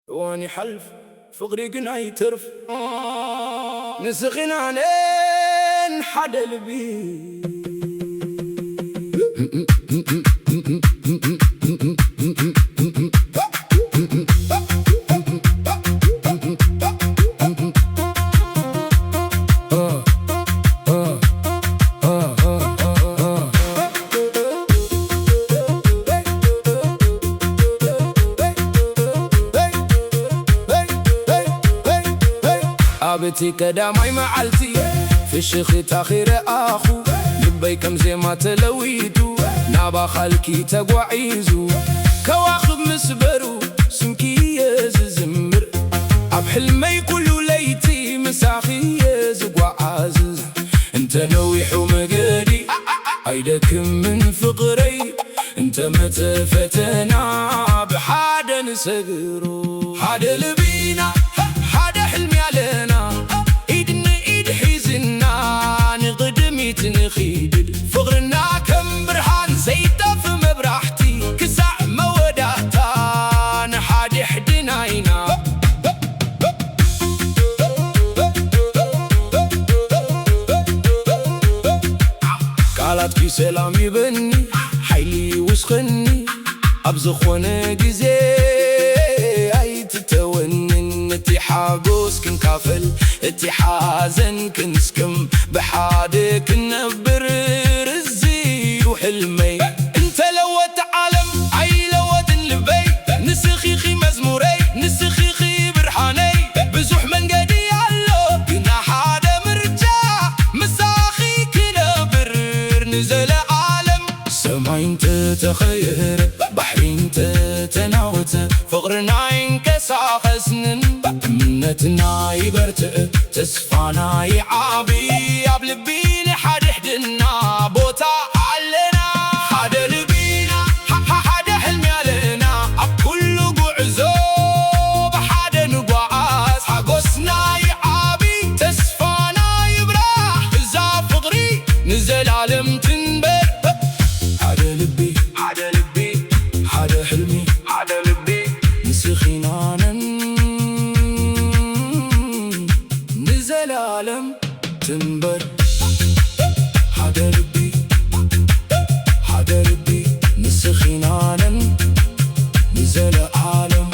واني حلف فقري قنا يترف نسخنا لين حدا البي عابتي كدامي معلتي في الشيخ تاخير اخو لبي كم زي ما تلويتو نابا خالكي تقوعيزو كواخب مسبرو سمكي يزمر عب حلمي كلو ليتي مساخي يزقوع عزز انت نويح ومقادي عيدك من فقري انت متفتنا بحادا نسقرو حادا لبينا حادا حلمي علينا ايدنا ايد حيزنا نقدميت نخيدل فقرنا كم برهان زيتا في مبراحتي كسع موداتا نحادي حدناينا قالت كي سلام يبني حيلي وسخني ابزخونه جزي اتي حاقوس كنكافل اتي حازن كنسكم بحادك نبر رزي وحلمي انت لوت عالم عي لوت اللبي نسخيخي مزموري نسخيخي برحاني بزوح من قدي علو كنا حادا مرجع مساخي كنبر نزل عالم سمعين تتخير بحرين تتناوت فقرنا ينكسع خسنن منتنا يبرتئ تسفانا يعابي عب لبينا حد حدنا بوتا علينا حد لبينا حد حلمي علينا عب كله قعزو بحد نقعاز حقوسنا يعابي تسفانا يبراح إذا فقري نزل عالم تنبر حد لبي حد لبي حد حلمي حد لبي نسخينا العالم تنبر حدا ربي حدا ربي نسخينا نزل عالم